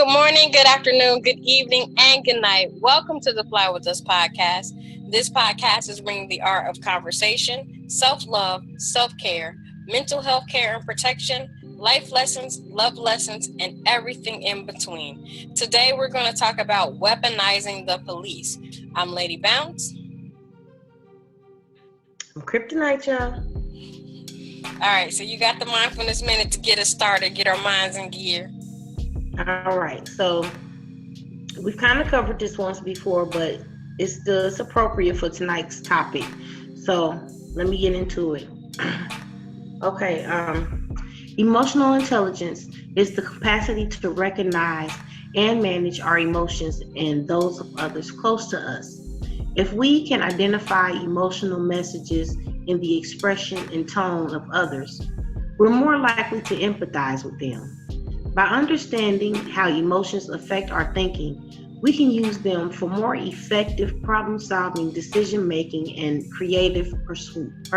Good morning, good afternoon, good evening, and good night. Welcome to the Fly With Us podcast. This podcast is bringing the art of conversation, self-love, self-care, mental health care and protection, life lessons, love lessons, and everything in between. Today, we're going to talk about weaponizing the police. I'm Lady Bounce. I'm Kryptonite, y'all. All right, so you got the mindfulness minute to get us started, get our minds in gear. All right, so we've kind of covered this once before, but it's appropriate for tonight's topic. So let me get into it. Okay, emotional intelligence is the capacity to recognize and manage our emotions and those of others close to us. If we can identify emotional messages in the expression and tone of others, we're more likely to empathize with them. By understanding how emotions affect our thinking, we can use them for more effective problem-solving, decision-making, and creative pursuits.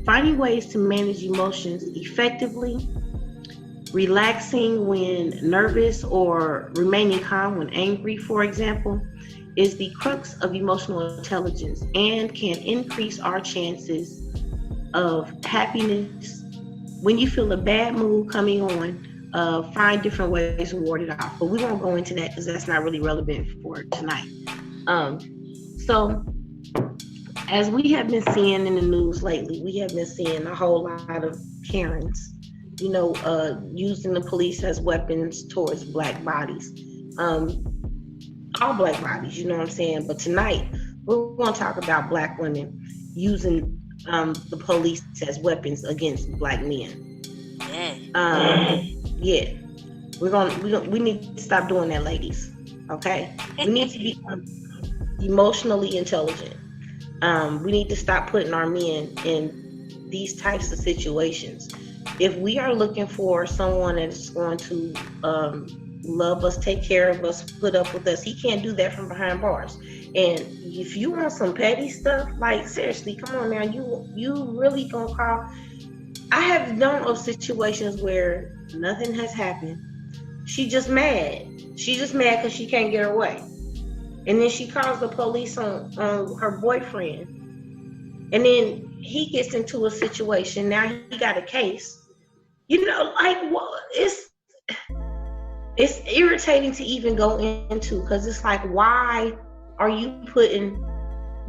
Finding ways to manage emotions effectively, relaxing when nervous or remaining calm when angry, for example, is the crux of emotional intelligence and can increase our chances of happiness. When you feel a bad mood coming on, find different ways to ward it off. But we won't go into that because that's not really relevant for tonight. So, as we have been seeing in the news lately, we have been seeing a whole lot of Karens, using the police as weapons towards Black bodies. All Black bodies, you know what I'm saying? But tonight, we're going to talk about Black women using the police as weapons against Black men. Yeah, we need to stop doing that, ladies. Okay, we need to be emotionally intelligent. We need to stop putting our men in these types of situations. If we are looking for someone that is going to love us, take care of us, put up with us, he can't do that from behind bars. And if you want some petty stuff, like seriously, come on now, you really gonna call? I have known of situations where nothing has happened. She just mad. She just mad because she can't get her way. And then she calls the police on her boyfriend. And then he gets into a situation. Now he got a case. It's irritating to even go into, because it's like, why are you putting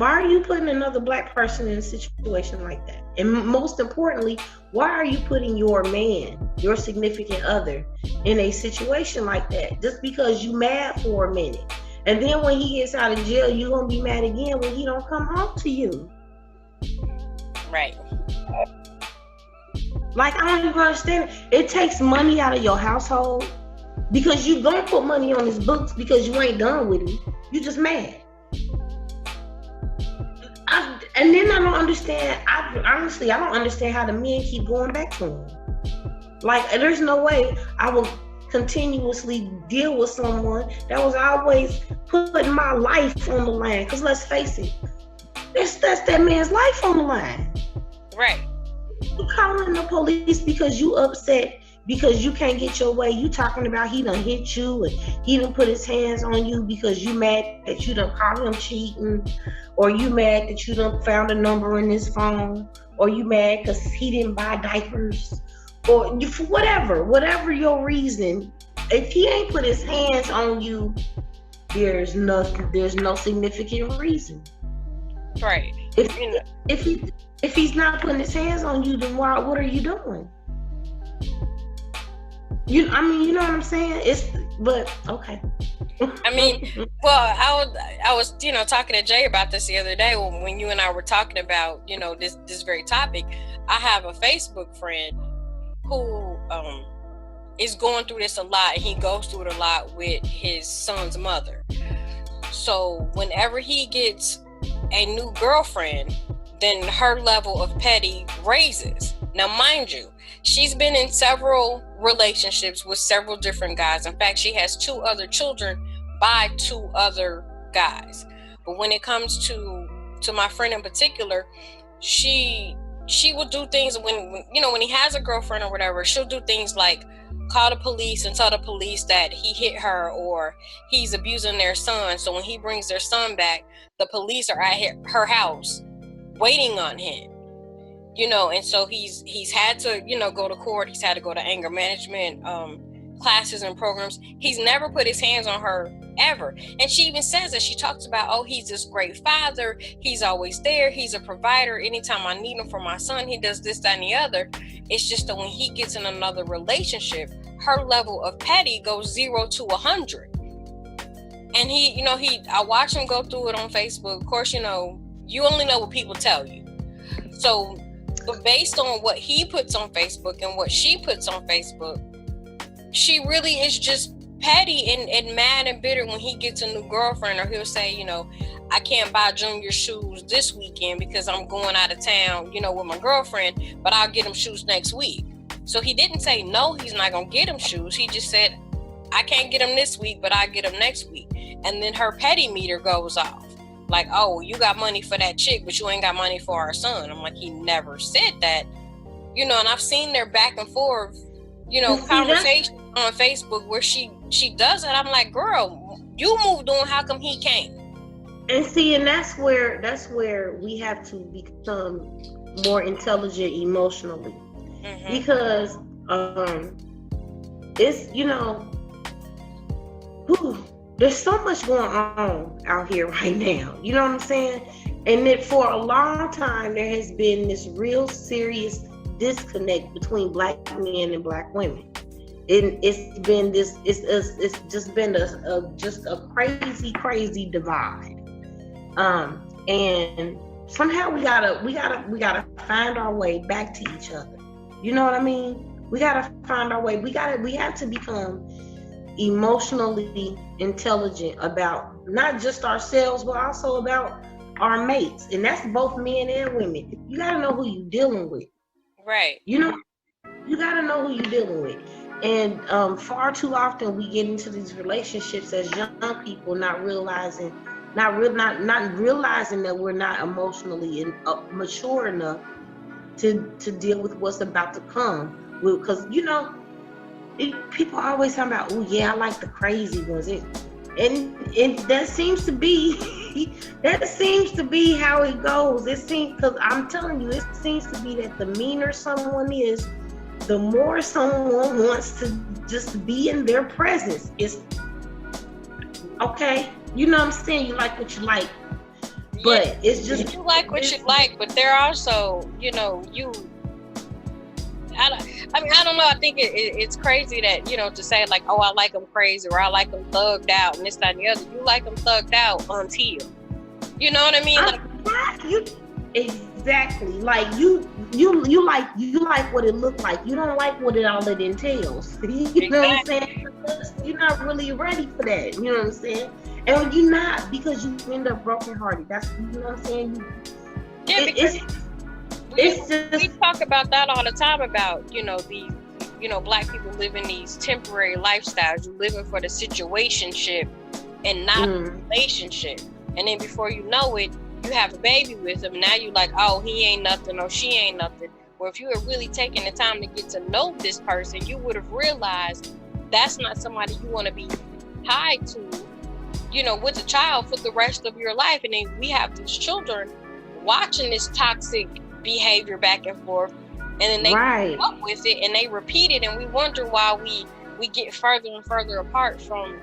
another Black person in a situation like that? And most importantly, why are you putting your man, your significant other, in a situation like that? Just because you mad for a minute. And then when he gets out of jail, you're going to be mad again when he don't come home to you. Right. Like, I don't even understand. It takes money out of your household because you going to put money on his books because you ain't done with him. You just mad. And then I don't understand. I don't understand how the men keep going back to him. Like, there's no way I will continuously deal with someone that was always putting my life on the line. Because let's face it, that's that man's life on the line. Right. You calling the police because you upset because you can't get your way. You talking about he done hit you and he done put his hands on you because you mad that you done caught him cheating, or you mad that you done found a number in his phone, or you mad because he didn't buy diapers, or whatever your reason. If he ain't put his hands on you, there's no significant reason. Right. If he's not putting his hands on you, then what are you doing? You know what I'm saying? But okay. I mean, well, I was talking to Jay about this the other day when you and I were talking about this very topic. I have a Facebook friend who is going through this a lot, and he goes through it a lot with his son's mother. So whenever he gets a new girlfriend, then her level of petty raises. Now, mind you, she's been in several relationships with several different guys. In fact, she has 2 other children by 2 other guys. But when it comes to my friend in particular, she will do things when he has a girlfriend or whatever. She'll do things like call the police and tell the police that he hit her or he's abusing their son. So when he brings their son back, the police are at her house waiting on him. And so he's had to, go to court. He's had to go to anger management classes and programs. He's never put his hands on her ever. And she even says that. She talks about, oh, he's this great father. He's always there. He's a provider. Anytime I need him for my son, he does this, that, and the other. It's just that when he gets in another relationship, her level of petty goes 0 to 100. And I watch him go through it on Facebook. Of course, you only know what people tell you. So, but based on what he puts on Facebook and what she puts on Facebook, she really is just petty and mad and bitter when he gets a new girlfriend, or he'll say, I can't buy Junior shoes this weekend because I'm going out of town, with my girlfriend, but I'll get him shoes next week. So he didn't say no, he's not going to get him shoes. He just said, I can't get him this week, but I'll get him next week. And then her petty meter goes off. Like, oh, you got money for that chick, but you ain't got money for our son. I'm like, he never said that. And I've seen their back and forth, conversation on Facebook where she does it. I'm like, girl, you moved on. How come he can't? And see, and that's where we have to become more intelligent emotionally, because it's there's so much going on out here right now. You know what I'm saying? And that for a long time there has been this real serious disconnect between black men and black women. It's been this. It's just been a crazy divide. And somehow we gotta find our way back to each other. You know what I mean? We gotta find our way. We have to become emotionally intelligent about not just ourselves, but also about our mates. And that's both men and women. You gotta know who you're dealing with. Right. You gotta know who you're dealing with. And far too often we get into these relationships as young people, not realizing that we're not emotionally mature enough to deal with what's about to come. Because people always talking about, oh yeah, I like the crazy ones, and that seems to be how it goes. Because I'm telling you, it seems to be that the meaner someone is, the more someone wants to just be in their presence. It's okay, you know what I'm saying? You like what you like, but it's just you like what you like. But they're also, I don't know. I think it's crazy that, to say like, oh, I like them crazy, or I like them thugged out, and this, that, and the other. You like them thugged out until, you know what I mean? Exactly. Like you like what it looked like. You don't like what all it entails. You know what I'm saying? You're not really ready for that. You know what I'm saying? And when you're not, because you end up brokenhearted. That's, you know what I'm saying? Because we talk about that all the time about, these, black people living these temporary lifestyles. You're living for the situationship and not the relationship. And then before you know it, you have a baby with him. Now you're like, oh, he ain't nothing, or she ain't nothing. Or if you had really taken the time to get to know this person, you would have realized that's not somebody you want to be tied to, with a child for the rest of your life. And then we have these children watching this toxic behavior back and forth, and then they grow up with it and they repeat it, and we wonder why we get further and further apart from,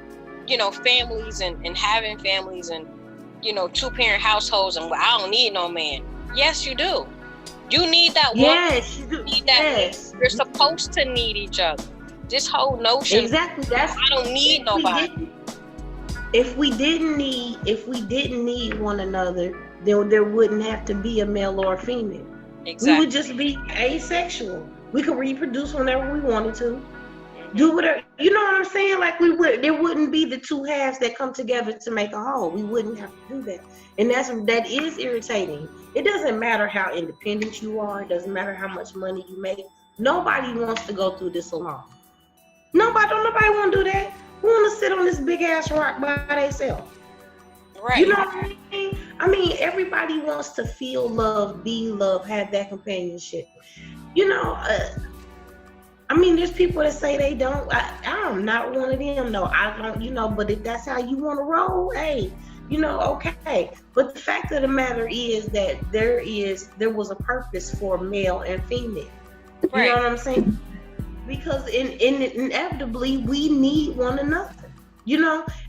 families and having families and, 2-parent households, and I don't need no man. Yes, you do. You need that one. Yes, you do. You need that. Yes. You're supposed to need each other. This whole notion. Exactly. That's, I don't need nobody. If we didn't need one another, then there wouldn't have to be a male or a female. Exactly. We would just be asexual. We could reproduce whenever we wanted to. Do whatever, you know what I'm saying? Like there wouldn't be the two halves that come together to make a whole. We wouldn't have to do that. And that is irritating. It doesn't matter how independent you are. It doesn't matter how much money you make. Nobody wants to go through this alone. Nobody want to do that. Who want to sit on this big ass rock by themselves? Right. You know what I mean? I mean, everybody wants to feel love, be loved, have that companionship. I mean, there's people that say they don't. I'm not one of them. No, I don't. But if that's how you want to roll, hey, okay. But the fact of the matter is that there was a purpose for male and female. You know what I'm saying? Because inevitably we need one another.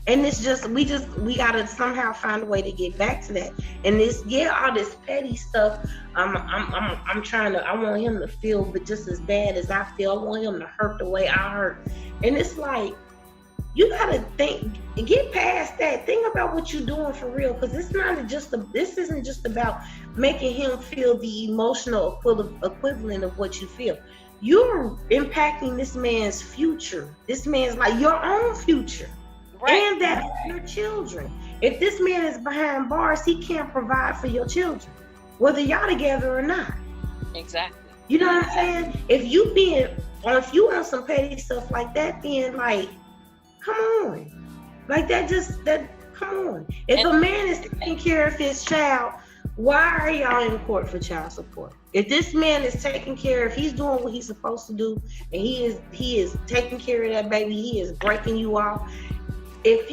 And it's just we gotta somehow find a way to get back to that. And all this petty stuff. I'm trying to. I want him to feel, but just as bad as I feel. I want him to hurt the way I hurt. And it's like you gotta get past that. Think about what you're doing for real, because this isn't just about making him feel the emotional equivalent of what you feel. You're impacting this man's future. This man's like your own future. And that of your children. If this man is behind bars, he can't provide for your children, whether y'all together or not. Exactly. You know what I'm saying? If you want some petty stuff like that, then like, come on. Like come on. If a man is taking care of his child, why are y'all in court for child support? If this man is taking care of, he's doing what he's supposed to do, and he is taking care of that baby, he is breaking you off. If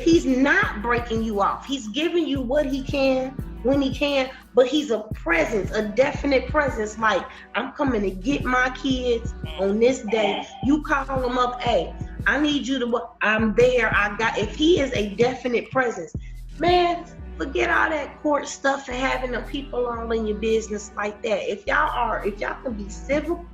he's not breaking you off, he's giving you what he can when he can, but he's a presence, a definite presence. Like, I'm coming to get my kids on this day. You call him up, hey, I need you to. I'm there. If he is a definite presence, man, forget all that court stuff and having the people all in your business like that. If y'all can be civil,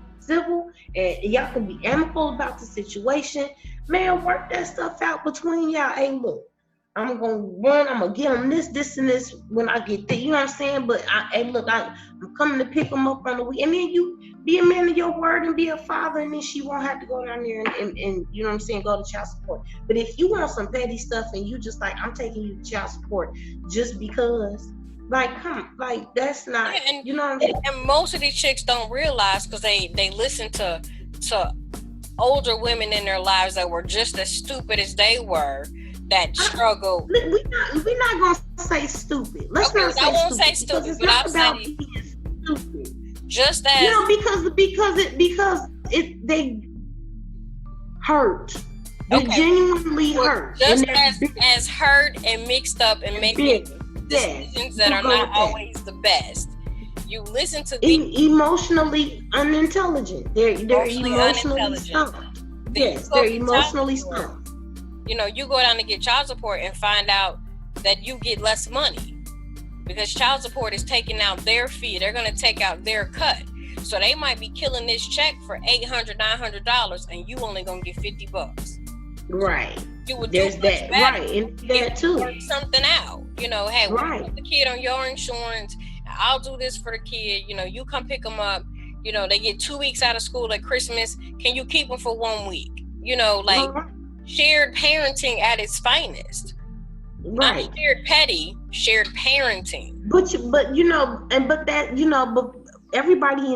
and y'all can be amicable about the situation, man, work that stuff out between y'all. Hey, look, I'm gonna get them this and this when I get there. You know what I'm saying? But I'm coming to pick them up on the week, and then you be a man of your word and be a father, and then she won't have to go down there and you know what I'm saying, go to child support. But if you want some petty stuff and you just like, I'm taking you to child support just because. Like, come, like, that's not, you know what I'm saying? And most of these chicks don't realize, because they listen to older women in their lives that were just as stupid as they were, that struggle. We're not going to say stupid. Let's not say I won't stupid, say stupid, but I'll about say being stupid. Just as, because they hurt. They genuinely hurt. Just as hurt and mixed up and making decisions that are not always the best. You listen to emotionally unintelligent. They're emotionally stumped. Yes, they're emotionally stumped. You go down to get child support and find out that you get less money because child support is taking out their fee. They're going to take out their cut. So they might be killing this check for $800, $900, and you only going to get $50. Right. You would There's that, right, and that too. Work something out. Hey, we'll put the kid on your insurance. I'll do this for the kid. You come pick them up. They get 2 weeks out of school at Christmas. Can you keep them for 1 week? Shared parenting at its finest. Right. Not shared petty, shared parenting. But everybody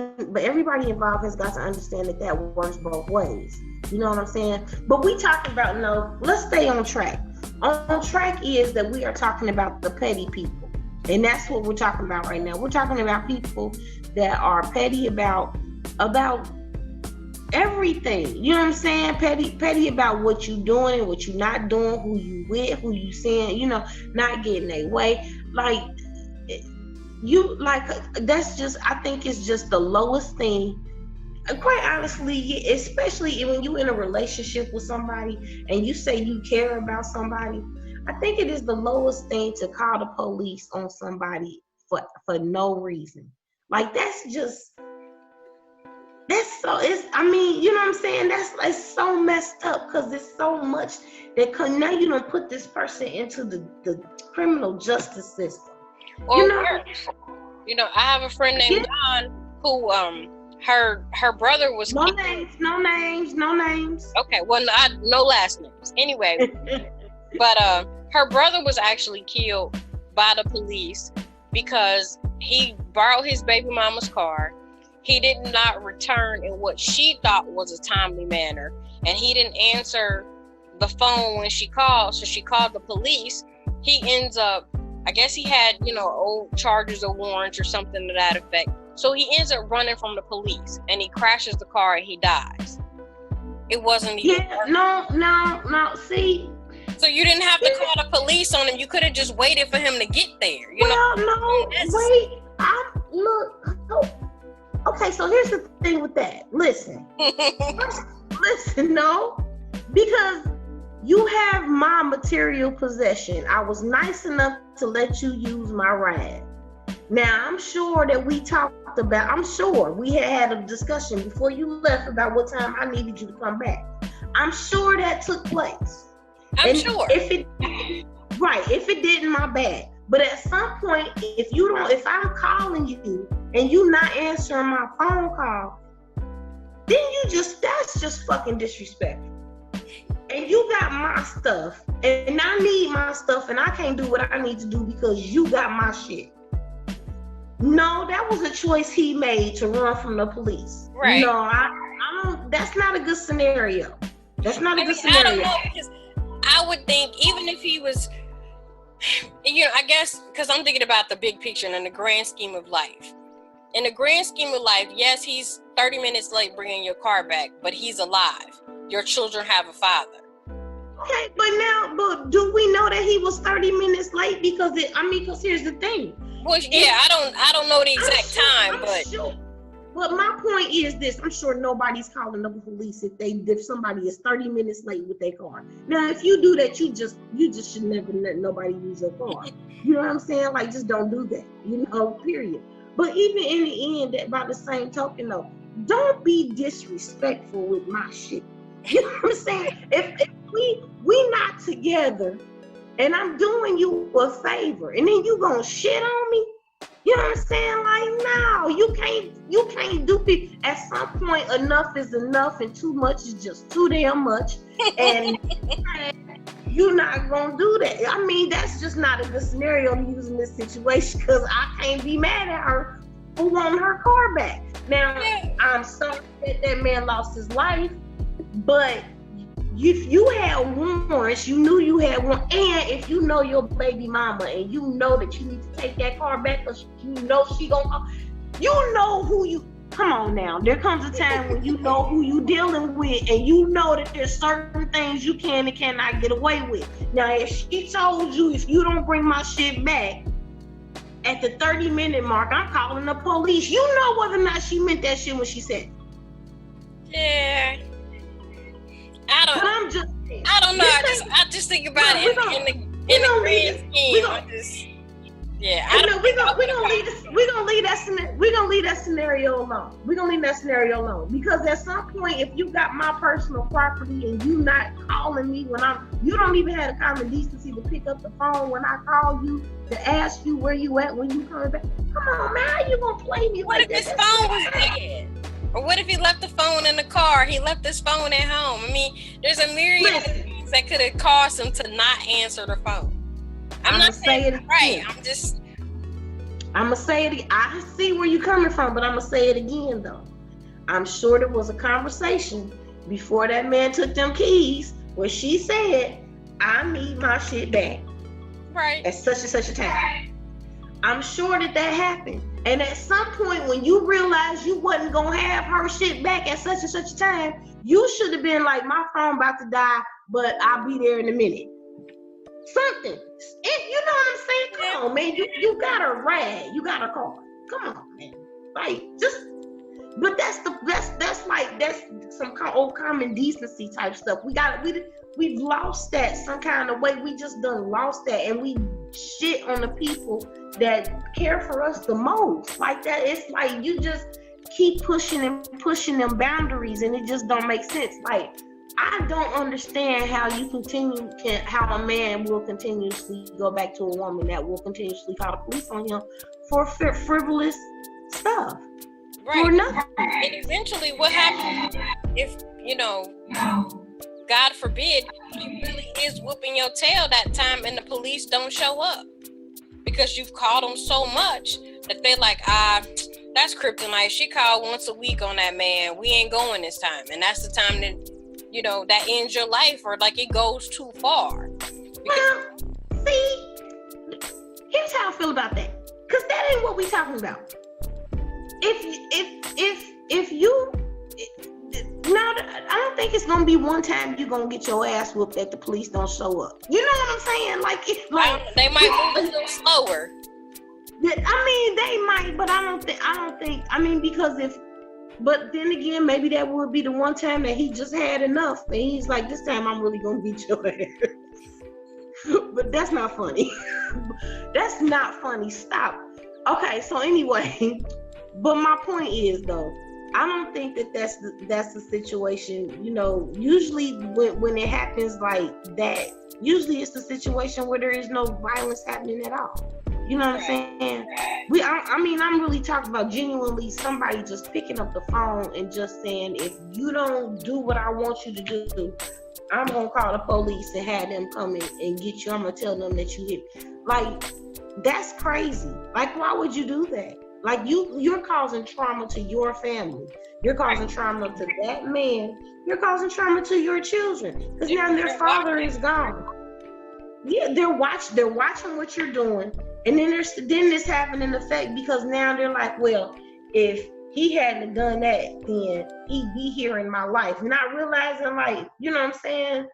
involved has got to understand that works both ways. You know what I'm saying? But we talking about, let's stay on track. On track is that we are talking about the petty people. And that's what we're talking about right now. We're talking about people that are petty about everything. You know what I'm saying? Petty about what you doing and what you not doing, who you with, who you saying, not getting their way. That's just, I think it's just the lowest thing. Quite honestly, especially when you're in a relationship with somebody and you say you care about somebody, I think it is the lowest thing to call the police on somebody for no reason. That's so, you know what I'm saying? That's so messed up because there's so much that now you don't put this person into the criminal justice system. Or worse. I have a friend named Don who, her brother was no names. Okay, well, no last names. Anyway, but her brother was actually killed by the police because he borrowed his baby mama's car. He did not return in what she thought was a timely manner, and he didn't answer the phone when she called. So she called the police. He ends up, I guess he had, old charges or warrants or something to that effect. So he ends up running from the police, and he crashes the car and he dies. It wasn't even. No. See. So you didn't have to call the police on him. You could have just waited for him to get there. Okay, so here's the thing with that. Listen, no, because you have my material possession. I was nice enough to let you use my ride. Now, I'm sure that we talked about, I'm sure we had a discussion before you left about what time I needed you to come back. I'm sure that took place. I'm sure. If it didn't, my bad. But at some point, if I'm calling you and you not answering my phone call, then that's just fucking disrespectful. And you got my stuff, and I need my stuff, and I can't do what I need to do because you got my shit. No, that was a choice he made to run from the police. Right. No, I don't. That's not a good scenario. That's not a good scenario. I don't know, because I would think even if he was, I guess, because I'm thinking about the big picture and in the grand scheme of life. In the grand scheme of life, yes, he's 30 minutes late bringing your car back, but he's alive. Your children have a father. Okay, but do we know that he was 30 minutes late? Because here's the thing. Well, yeah, I don't know the exact time, but. Sure. But my point is this: I'm sure nobody's calling the police if somebody is 30 minutes late with their car. Now, if you do that, you just should never let nobody use your car. You know what I'm saying? Like, just don't do that. Period. But even in the end, by the same token, though, don't be disrespectful with my shit. You know what I'm saying? If we not together, and I'm doing you a favor, and then you gonna shit on me. You know what I'm saying? Like, no, you can't do it. At some point, enough is enough, and too much is just too damn much. And you're not gonna do that. I mean, that's just not a good scenario to use in this situation, because I can't be mad at her for wanting her car back. Now, I'm sorry that man lost his life, but if you had warrants, you knew you had one, and if you know your baby mama and you know that you need to take that car back because you know she gonna, come on now. There comes a time when you know who you dealing with, and you know that there's certain things you can and cannot get away with. Now, if she told you, if you don't bring my shit back at the 30-minute mark, I'm calling the police. You know whether or not she meant that shit when she said it. Yeah. I don't know. I just think about it in the grand scheme. We're gonna leave that scenario alone. We're gonna leave that scenario alone, because at some point, if you got my personal property and you not calling me you don't even have the common decency to pick up the phone when I call you to ask you where you at when you coming back. Come on, man, how you gonna play me? What if his phone was dead? Or what if he left the phone in the car? He left his phone at home. I mean, there's a myriad of things that could have caused him to not answer the phone. I'm not saying it right. I'm gonna say it. I see where you're coming from, but I'm gonna say it again though. I'm sure there was a conversation before that man took them keys where she said, "I need my shit back." Right. At such and such a time. I'm sure that happened. And at some point, when you realized you wasn't gonna have her shit back at such and such a time, you should have been like, "My phone about to die, but I'll be there in a minute." Something. You know what I'm saying? Come on, man. You got a ride. You got a car. Come on, man. Like, but that's some old common decency type stuff. We've lost that some kind of way. We just done lost that, and we shit on the people that care for us the most. Like that, it's like you just keep pushing them boundaries, and it just don't make sense. Like, I don't understand how how a man will continuously go back to a woman that will continuously call the police on him for frivolous stuff. Right. For nothing. And eventually, what happens if, God forbid, he really is whooping your tail that time and the police don't show up? Because you've called them so much that they're like, that's kryptonite. She called once a week on that man. We ain't going this time. And that's the time that, that ends your life, or like it goes too far. Well, see, here's how I feel about that. Because that ain't what we talking about. if you no, I don't think it's gonna be one time you're gonna get your ass whooped that the police don't show up. You know what I'm saying? Like they might move a little slower. I mean, they might, but I don't think. I mean, because but then again, maybe that would be the one time that he just had enough, and he's like, this time I'm really gonna beat your ass. But that's not funny. That's not funny. Stop. Okay, so anyway, but my point is though, I don't think that's the situation. You know, usually when it happens like that, usually it's the situation where there is no violence happening at all. You know what I'm saying? I mean, I'm really talking about genuinely somebody just picking up the phone and just saying, if you don't do what I want you to do, I'm gonna call the police and have them come in and get you. I'm gonna tell them that you hit me. Like, that's crazy. Like, why would you do that? Like, you're causing trauma to your family. You're causing trauma to that man. You're causing trauma to your children because now their father is gone. Yeah, they're watching what you're doing, and then it's having an effect because now they're like, well, if he hadn't done that, then he'd be here in my life. Not realizing, like, you know what I'm saying?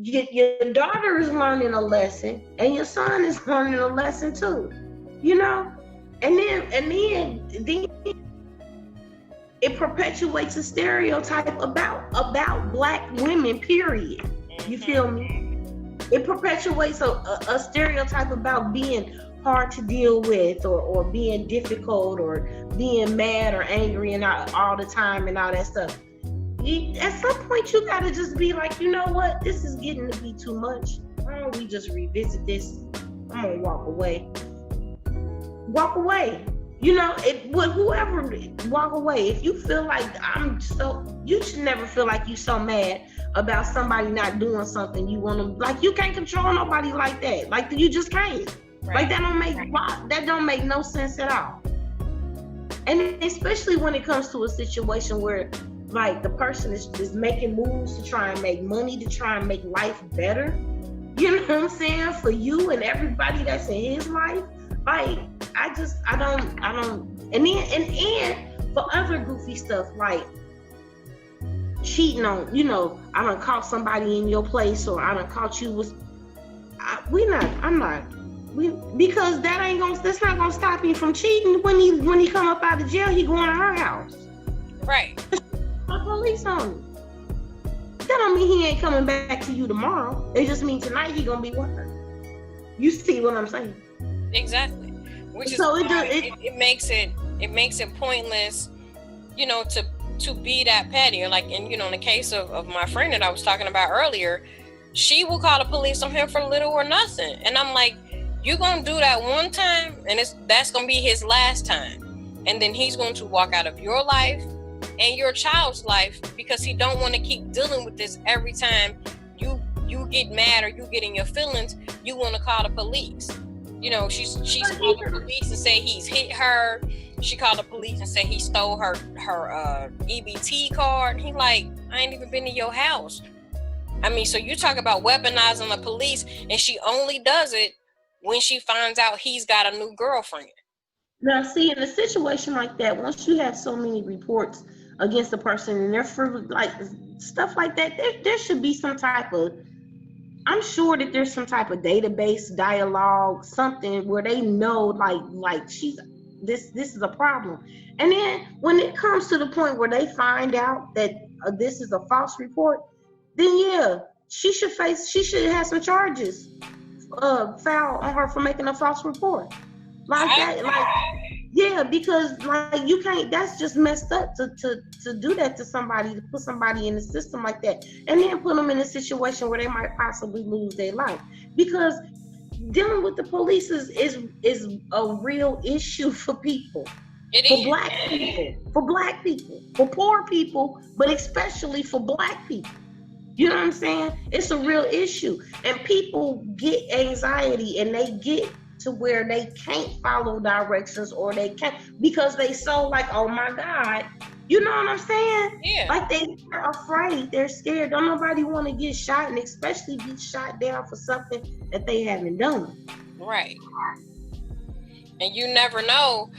Your daughter is learning a lesson, and your son is learning a lesson too. You know, and then it perpetuates a stereotype about Black women. Period. You feel me? It perpetuates a stereotype about being hard to deal with or being difficult or being mad or angry and all the time and all that stuff. At some point, you gotta just be like, you know what? This is getting to be too much. Why don't we just revisit this? I'm gonna walk away. Walk away. You know, whoever, walk away. If you feel like you should never feel like you're so mad about somebody not doing something you want to, like, you can't control nobody like that. Like, you just can't. Right. Like, that don't make no sense at all. And especially when it comes to a situation where, like, the person is making moves to try and make money, to try and make life better. You know what I'm saying? For you and everybody that's in his life. Like, I don't. And then for other goofy stuff, like cheating on, you know, I done caught somebody in your place, or I done caught you with. Because that's not gonna stop him from cheating. When he come up out of jail, he going to her house. Right. The police on him. That don't mean he ain't coming back to you tomorrow. It just means tonight he gonna be with her. You see what I'm saying? Exactly. Which is so it makes it pointless, you know, to be that petty. Like, and you know, in the case of my friend that I was talking about earlier, she will call the police on him for little or nothing. And I'm like, you gonna do that one time, and that's gonna be his last time. And then he's going to walk out of your life and your child's life because he don't want to keep dealing with this every time you get mad or you get in your feelings, you want to call the police. You know, she's called the police and say he's hit her. She called the police and said he stole her EBT card. He like, I ain't even been to your house. I mean, so you talk about weaponizing the police, and she only does it when she finds out he's got a new girlfriend. Now, see, in a situation like that, once you have so many reports against the person and they're for like stuff like that, there should be some type of, I'm sure that there's some type of database, dialogue, something where they know like this is a problem. And then when it comes to the point where they find out that this is a false report, then yeah, she should have some charges filed on her for making a false report. Like that, like, yeah, because like you can't, that's just messed up to do that to somebody, to put somebody in the system like that, and then put them in a situation where they might possibly lose their life. Because dealing with the police is a real issue for people. For black people, for poor people, but especially for black people. You know what I'm saying? It's a real issue. And people get anxiety and they get to where they can't follow directions, or they can't, because they so like, oh my God, you know what I'm saying? Yeah. Like they're afraid, they're scared. Don't nobody want to get shot, and especially be shot down for something that they haven't done. Right. And you never know,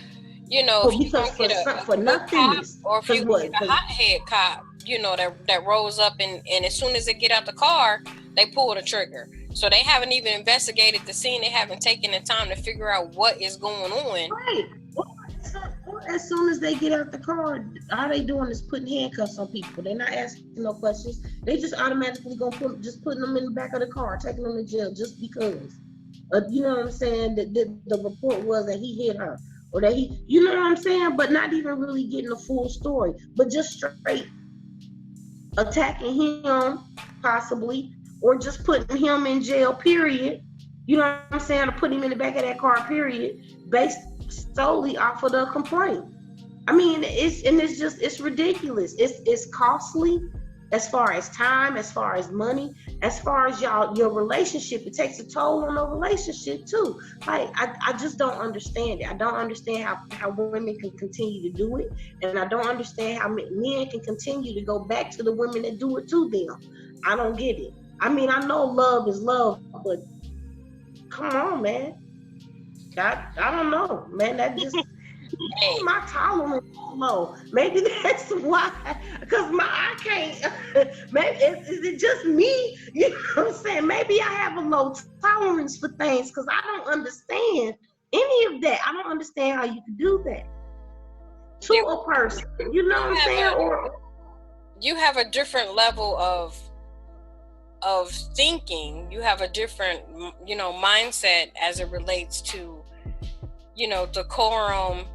You know, For if you're because gonna get a for good cop, nothingness. or if Because you what? get a hothead cop, you know, that rolls up and as soon as they get out the car, they pull the trigger. So they haven't even investigated the scene. They haven't taken the time to figure out what is going on. Right. Or as soon as they get out the car, all they doing is putting handcuffs on people. They're not asking no questions. They just automatically gonna putting them in the back of the car, taking them to jail just because. You know what I'm saying? The report was that he hit her, or that he, you know what I'm saying? But not even really getting the full story, but just straight attacking him, possibly, or just putting him in jail, period. You know what I'm saying? Or put him in the back of that car, period, based solely off of the complaint. I mean, it's ridiculous. It's costly as far as time, as far as money, as far as your relationship. It takes a toll on the relationship too. Like I just don't understand it. I don't understand how women can continue to do it, and I don't understand how men can continue to go back to the women that do it to them. I don't get it. I mean, I know love is love, but come on, man. I don't know, man. That just Hey, my tolerance is low. Maybe that's why, because I can't. Maybe is it just me? You know what I'm saying? Maybe I have a low tolerance for things because I don't understand any of that. I don't understand how you can do that to you, a person. You know what I'm saying? you have a different level of thinking. You have a different, you know, mindset as it relates to, you know, decorum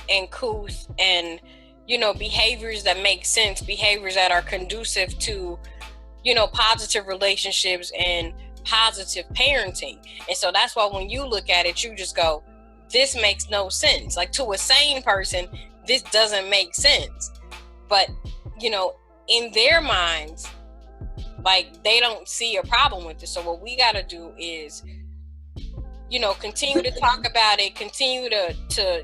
and couth and, you know, behaviors that make sense, behaviors that are conducive to, you know, positive relationships and positive parenting. And so that's why when you look at it, you just go, this makes no sense. Like, to a sane person, this doesn't make sense. But, you know, in their minds, like, they don't see a problem with it. So what we got to do is, you know, continue to talk about it, continue to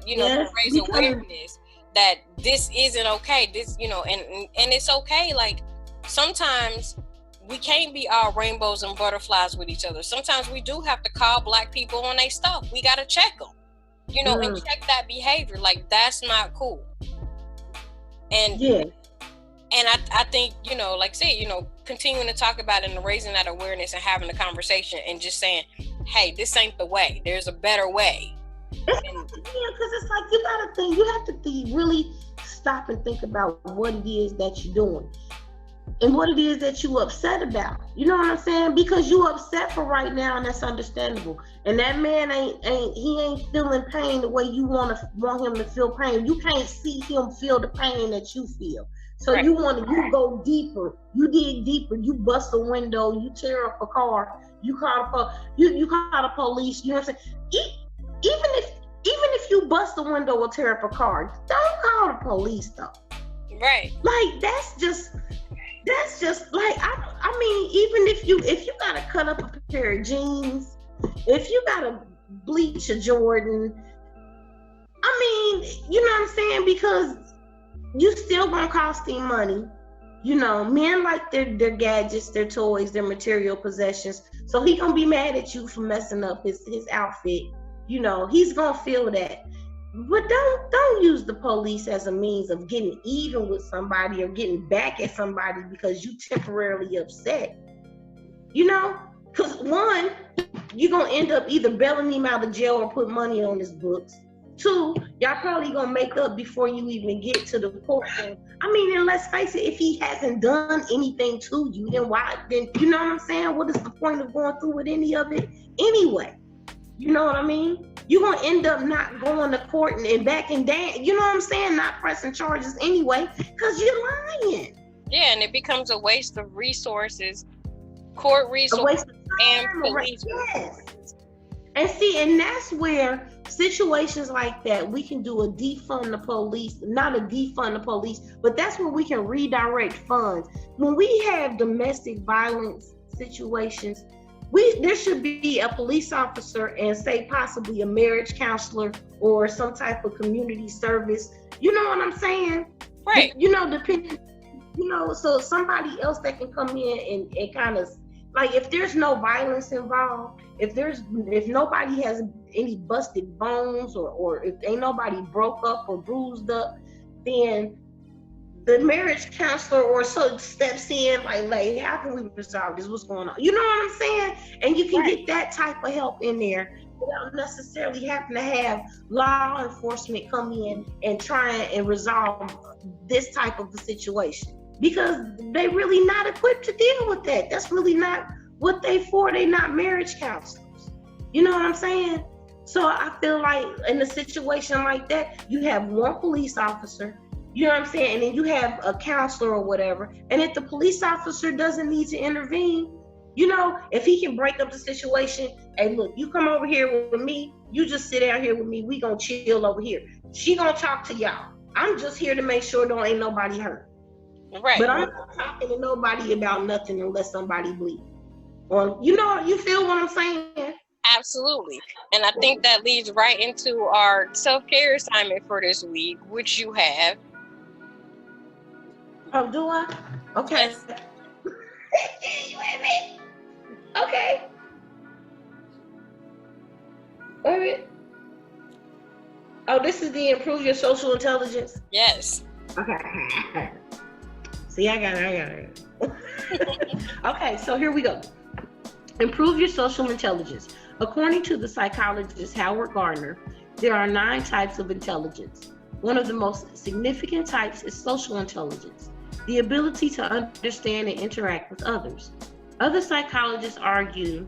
you know, Yes, to raise awareness that this isn't okay. This, you know, and it's okay. Like, sometimes we can't be all rainbows and butterflies with each other. Sometimes we do have to call Black people on their stuff. We got to check them, you know, and check that behavior. Like, that's not cool. And yeah. And I think, you know, like I said, you know, continuing to talk about it and raising that awareness and having a conversation and just saying, hey, this ain't the way. There's a better way. Because it's like you gotta think. You have to really stop and think about what it is that you're doing and what it is that you upset about. You know what I'm saying? Because you upset for right now, and that's understandable. And that man ain't feeling pain the way you want him to feel pain. You can't see him feel the pain that you feel. So right. You go deeper. You dig deeper. You bust a window. You tear up a car. You call the police. You know what I'm saying? Even if you bust a window or tear up a car, don't call the police though. Right. Like that's just like I mean, even if you gotta cut up a pair of jeans, if you gotta bleach a Jordan, I mean, you know what I'm saying? Because you still gonna cost him money. You know, men like their gadgets, their toys, their material possessions. So he gonna be mad at you for messing up his outfit. You know, he's gonna feel that. But don't use the police as a means of getting even with somebody or getting back at somebody because you temporarily upset. You know, because one, you're gonna end up either bailing him out of jail or put money on his books. Two, y'all probably gonna make up before you even get to the courtroom. I mean, and let's face it, if he hasn't done anything to you, then you know what I'm saying? What is the point of going through with any of it anyway? You know what I mean? You're gonna end up not going to court and backing down. You know what I'm saying? Not pressing charges anyway, because you're lying. Yeah, and it becomes a waste of resources, court resources, and police. Yes. And see, and that's where situations like that, we can do a defund the police, not a defund the police, but that's where we can redirect funds. When we have domestic violence situations, there should be a police officer and say possibly a marriage counselor or some type of community service. You know what I'm saying? Right. You know, depending, you know, so somebody else that can come in and kind of Like, if there's no violence involved, if nobody has any busted bones, or if ain't nobody broke up or bruised up, then the marriage counselor or so steps in, like, how can we resolve this? What's going on? You know what I'm saying? And you can Right. get that type of help in there without necessarily having to have law enforcement come in and try and resolve this type of a situation, because they really not equipped to deal with that. That's really not what they for. They not marriage counselors. You know what I'm saying? So I feel like in a situation like that, you have one police officer, you know what I'm saying? And then you have a counselor or whatever. And if the police officer doesn't need to intervene, if he can break up the situation, hey, look, you come over here with me, you just sit out here with me, we gonna chill over here. She gonna talk to y'all. I'm just here to make sure there ain't nobody hurt. Right. But I'm not talking to nobody about nothing unless somebody bleed. Or you feel what I'm saying? Absolutely. And I think that leads right into our self-care assignment for this week, which you have. Oh, do I? Okay. Yes. You with me? Okay. Wait a minute. Oh, this is the improve your social intelligence? Yes. Okay. See, I got it. Okay, so here we go. Improve your social intelligence. According to the psychologist Howard Gardner, there are 9 types of intelligence. One of the most significant types is social intelligence, the ability to understand and interact with others. Other psychologists argue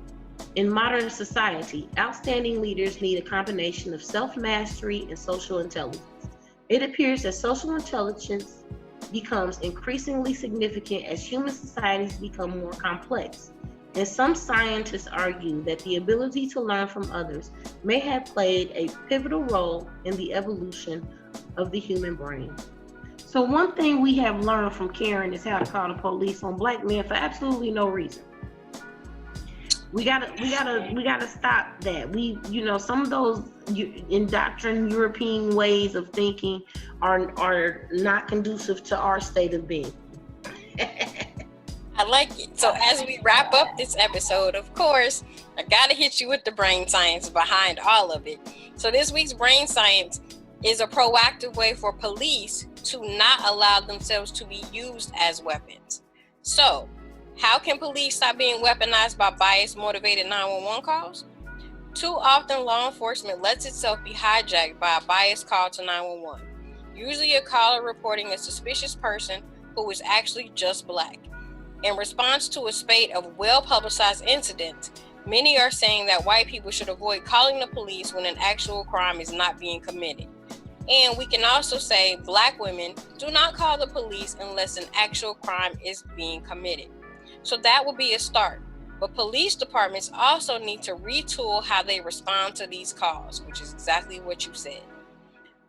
in modern society, outstanding leaders need a combination of self-mastery and social intelligence. It appears that social intelligence becomes increasingly significant as human societies become more complex. And some scientists argue that the ability to learn from others may have played a pivotal role in the evolution of the human brain. So one thing we have learned from Karen is how to call the police on black men for absolutely no reason. We gotta stop that. Some of those indoctrined European ways of thinking are not conducive to our state of being. I like it. So as we wrap up this episode, of course, I gotta hit you with the brain science behind all of it. So this week's brain science is a proactive way for police to not allow themselves to be used as weapons. So, how can police stop being weaponized by bias-motivated 911 calls? Too often, law enforcement lets itself be hijacked by a biased call to 911. Usually a caller reporting a suspicious person who is actually just black. In response to a spate of well-publicized incidents, many are saying that white people should avoid calling the police when an actual crime is not being committed. And we can also say black women do not call the police unless an actual crime is being committed. So that will be a start. But police departments also need to retool how they respond to these calls, which is exactly what you said.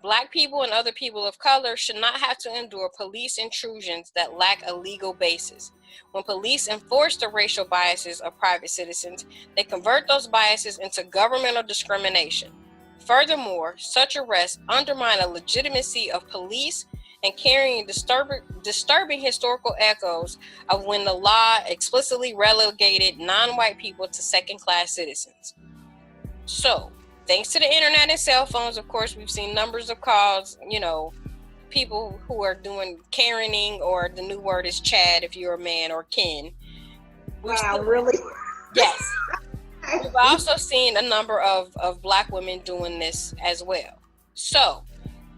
Black people and other people of color should not have to endure police intrusions that lack a legal basis. When police enforce the racial biases of private citizens, they convert those biases into governmental discrimination. Furthermore, such arrests undermine the legitimacy of police and carrying disturbing historical echoes of when the law explicitly relegated non-white people to second-class citizens. So, thanks to the internet and cell phones, of course, we've seen numbers of calls, people who are doing Karening, or the new word is Chad if you're a man, or Ken. Really? Yes. We've also seen a number of black women doing this as well. So,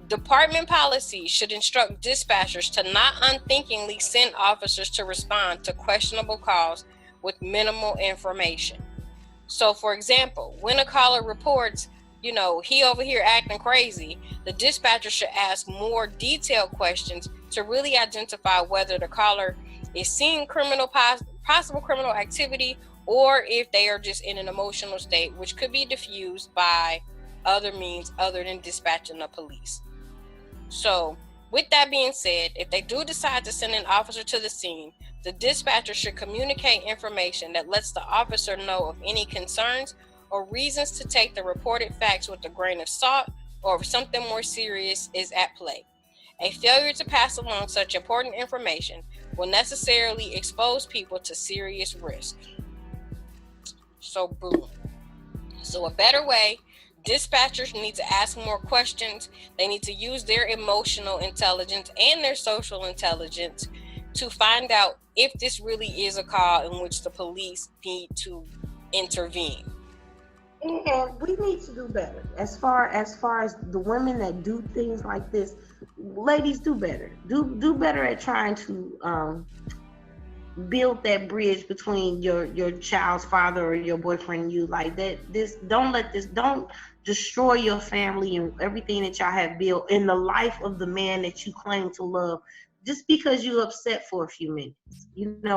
department policies should instruct dispatchers to not unthinkingly send officers to respond to questionable calls with minimal information. So, for example, when a caller reports, he over here acting crazy, the dispatcher should ask more detailed questions to really identify whether the caller is seeing possible criminal activity, or if they are just in an emotional state, which could be diffused by other means other than dispatching the police. So, with that being said, if they do decide to send an officer to the scene, the dispatcher should communicate information that lets the officer know of any concerns or reasons to take the reported facts with a grain of salt, or if something more serious is at play. A failure to pass along such important information will necessarily expose people to serious risk. So boom. So a better way, dispatchers need to ask more questions. They need to use their emotional intelligence and their social intelligence to find out if this really is a call in which the police need to intervene. And we need to do better as far as the women that do things like this. Ladies, do better. Do better at trying to build that bridge between your child's father or your boyfriend and you. Like that, don't destroy your family and everything that y'all have built in the life of the man that you claim to love, just because you're upset for a few minutes.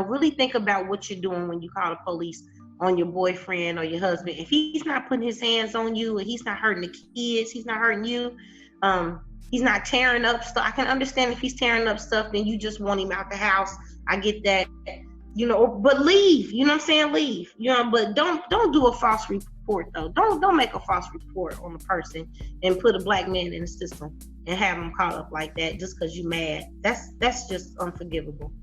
Really think about what you're doing when you call the police on your boyfriend or your husband. If he's not putting his hands on you and he's not hurting the kids, he's not hurting you, he's not tearing up stuff. I can understand if he's tearing up stuff, then you just want him out the house. I get that, but leave. You know what I'm saying? Leave. But don't do a false report though. Don't make a false report on a person and put a black man in the system and have him caught up like that just because you mad. That's just unforgivable.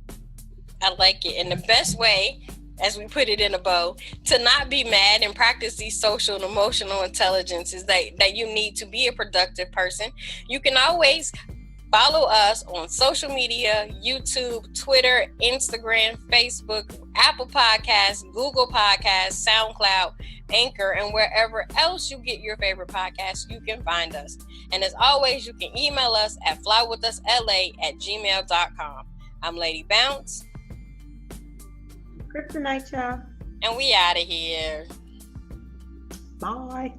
I like it. And the best way, as we put it in a bow, to not be mad and practice these social and emotional intelligence is that you need to be a productive person. You can always follow us on social media: YouTube, Twitter, Instagram, Facebook, Apple Podcasts, Google Podcasts, SoundCloud, Anchor, and wherever else you get your favorite podcasts, you can find us. And as always, you can email us at flywithusla@gmail.com. I'm Lady Bounce. Kryptonite, y'all. And we out of here. Bye.